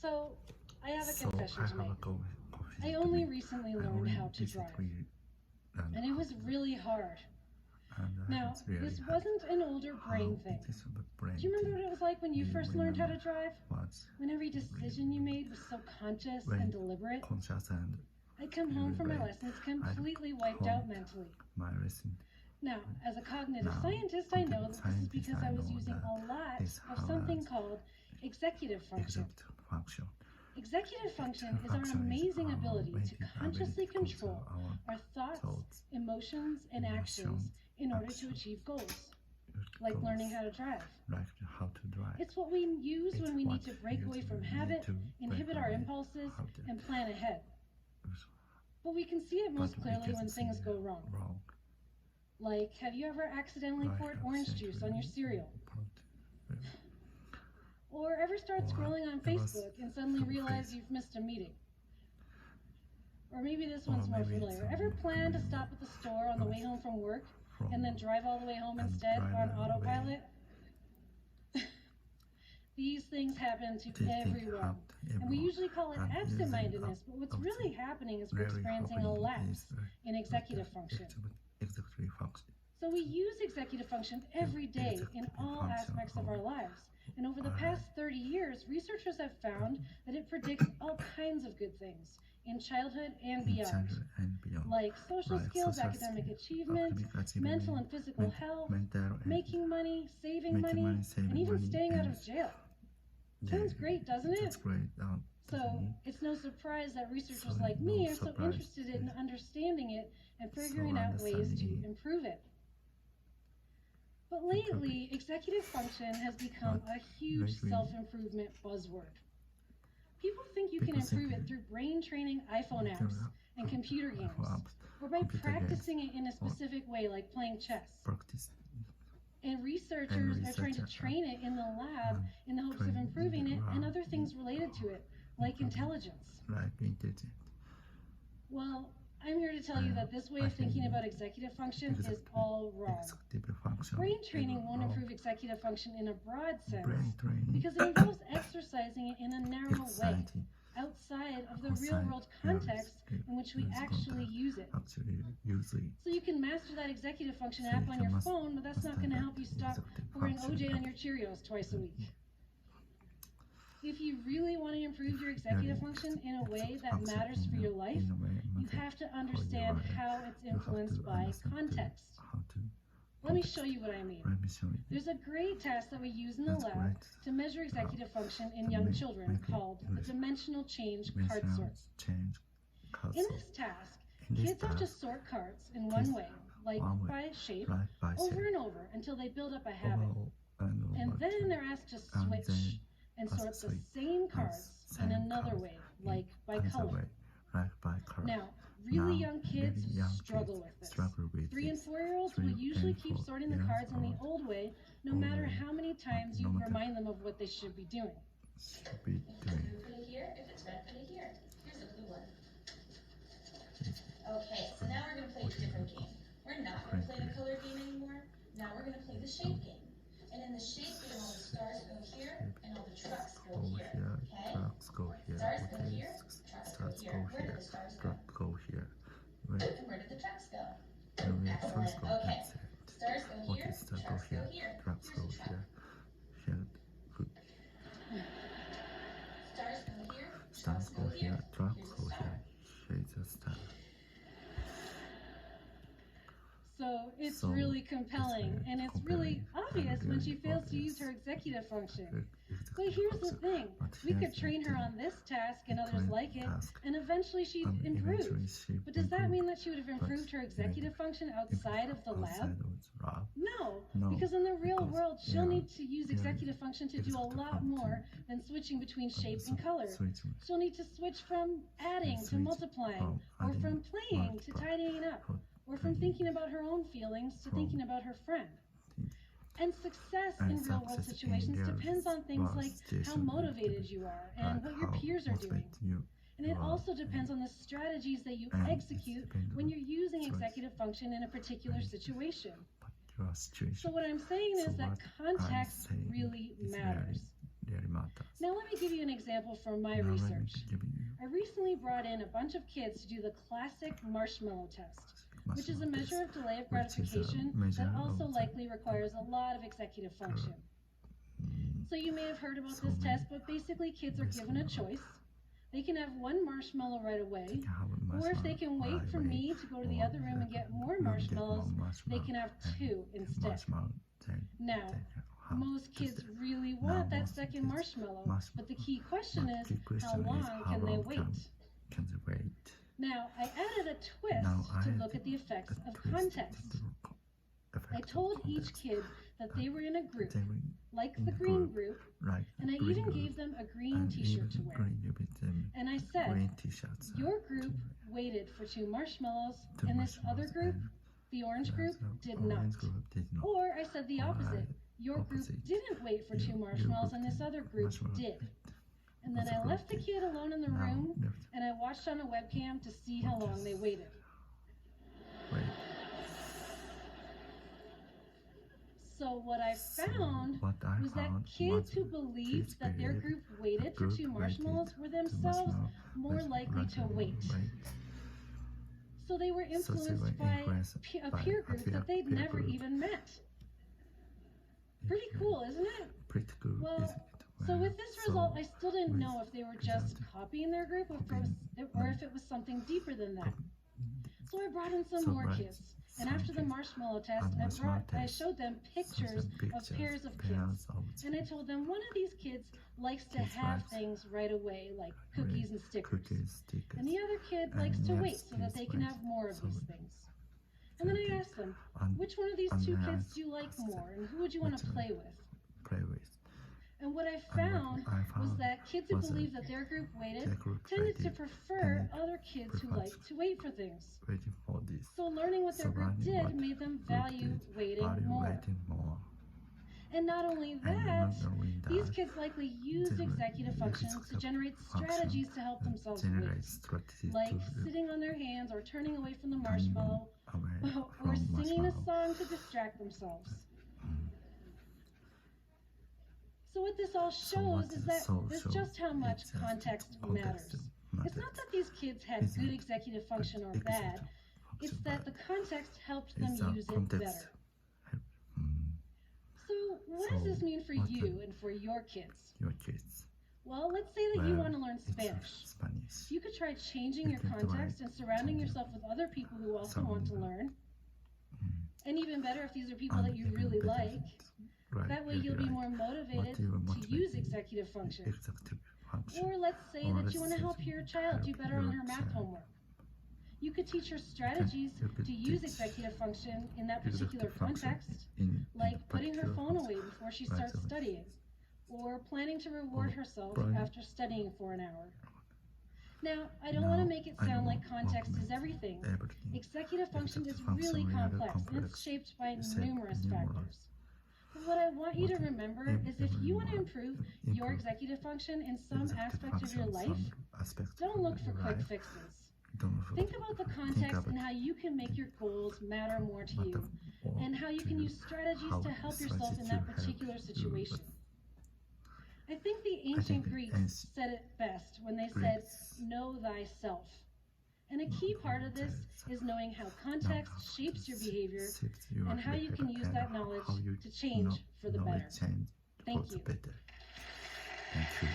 So, I have a confession to make. I only recently learned how to drive, and it was really hard. Now, this wasn't an older brain thing. Do you remember what it was like when you first learned how to drive? When every decision you made was so conscious and deliberate? I'd come home from my lessons completely wiped out mentally. Now, as a cognitive scientist, I know that this is because I was using a lot of something called executive function. Executive function is our amazing ability to consciously control our thoughts, emotions, and actions in order to achieve goals, like learning how to drive. It's what we use when we need to break away from habit, inhibit our impulses, and plan ahead. But we can see it most clearly when things go wrong. Like, have you ever accidentally poured orange juice on your cereal? Or ever start scrolling on Facebook and suddenly realize you've missed a meeting? Or maybe this one's more familiar. Ever plan to stop at the store on the way home from work and then drive all the way home instead on autopilot? These things happen to everyone, and we usually call it absent-mindedness, but what's really happening is we're experiencing a lapse in executive function. So we use executive function every day in all aspects of our lives. And over the past 30 years, researchers have found that it predicts all kinds of good things in childhood and beyond, like social skills, academic achievement, mental and physical health, making money, saving money, and even staying out of jail. Sounds great, doesn't it? So it's no surprise that researchers like me are so interested in understanding it and figuring out ways to improve it. But lately, executive function has become a huge self-improvement buzzword. People think you can improve it through brain-training iPhone apps and computer games, or by practicing it in a specific way, like playing chess. And researchers are trying to train it in the lab in the hopes of improving it and other things related to it, like intelligence. Well, I'm here to tell you that this way of thinking about executive function is all wrong. Brain training won't improve executive function in a broad sense because it involves exercising it in a narrow way, outside of the real-world context in which we actually use it. So you can master that executive function app on your phone, but that's not going to help you stop pouring OJ on your Cheerios twice a week. If you really want to improve your executive function in a way that matters for your life, you have to understand how it's influenced by context. Let me show you what I mean. There's a great task that we use in the lab to measure executive function in young children called the dimensional change card sort. In this task, kids have to sort cards in one way, like by shape, over and over until they build up a habit. And then they're asked to switch and sort the same cards in another way, like by color. Now, really young kids struggle with this. 3 and 4-year-olds will usually keep sorting the cards in the old way, no matter how many times you remind them of what they should be doing. If it's blue, put it here. If it's red, put it here. Here's the blue one. Okay, so now we're going to play a different game. We're not going to play the color game anymore. Now we're going to play the shape game. And in the shape game, all the stars go here, and all the trucks go here. Okay? Stars go here, trucks go here. Where did the stars go? And where did the trucks go? Excellent. Okay. Stars go here, trucks go here. Here's the truck. Stars go here, trucks go here. Here's the star. So it's really compelling, and it's really obvious when she fails to use her executive function. But here's the thing, we could train her on this task and others like it, and eventually she'd improve. But does that mean that she would have improved her executive function outside of the lab? No, because in the real world, she'll need to use executive function to do a lot more than switching between shape and color. She'll need to switch from adding to multiplying, or from playing to tidying up, or from thinking about her own feelings to thinking about her friend. And success in real-world situations depends on things like how motivated you are and what your peers are doing. And it also depends on the strategies that you execute when you're using executive function in a particular situation. So what I'm saying is that context really matters. Now let me give you an example from my research. I recently brought in a bunch of kids to do the classic marshmallow test, which is a measure of delay of gratification that also likely requires a lot of executive function. So you may have heard about this test, but basically kids are given a choice. They can have one marshmallow right away, or if they can wait for me to go to the other room and get more marshmallows, they can have two instead. Now, most kids really want that second marshmallow, but the key question is, how long can they wait? Now, I added a twist to look at the effects of context. I told each kid that they were in a group, like the green group, and I even gave them a green t-shirt to wear. And I said, your group waited for two marshmallows, and this other group, the orange group, did not. Or I said the opposite. Your group didn't wait for two marshmallows, and this other group did. And then I left the kid alone in the room, and I watched on a webcam to see how long they waited. So what I found was that kids who believed that their group waited for two marshmallows were themselves more likely to wait. So they were influenced by a peer group that they'd never even met. Pretty cool, isn't it? Well, so with this result, I still didn't know if they were just copying their group or if it was something deeper than that. So I brought in some more kids. And after the marshmallow test, I showed them pictures of pairs of kids. And I told them one of these kids likes to have things right away, like cookies and stickers. And the other kid likes to wait so that they can have more of these things. And then I asked them, which one of these two kids do you like more, and who would you want to play with? And what I found was that kids who believed that their group waited tended to prefer other kids who liked to wait for things. So learning what their group did made them value waiting more. And not only that, these kids likely used executive functions to generate strategies to help themselves wait, like sitting on their hands or turning away from the marshmallow, or singing a song to distract themselves. So what this all shows is that there's just how much context matters. It's not that these kids had good executive function or bad, it's that the context helped them use it better. So what does this mean for you and for your kids? Well, let's say that you want to learn Spanish. You could try changing your context and surrounding yourself with other people who also want to learn. And even better if these are people that you really like. That way you'll be more motivated to use executive function. Or let's say that you want to help your child do better on her math homework. You could teach her strategies to use executive function in that particular context, like putting her phone away before she starts studying, or planning to reward herself after studying for an hour. Now, I don't want to make it sound like context is everything. Executive function is really complex, and it's shaped by numerous factors. But what I want you to remember is if you want to improve your executive function in some aspect of your life, don't look for quick fixes. Think about the context and how you can make your goals matter more to you, and how you can use strategies to help yourself in that particular situation. I think the ancient Greeks said it best when they said, know thyself. And a key part of this is knowing how context shapes your behavior and how you can use that knowledge to change for the better. Thank you. Thank you.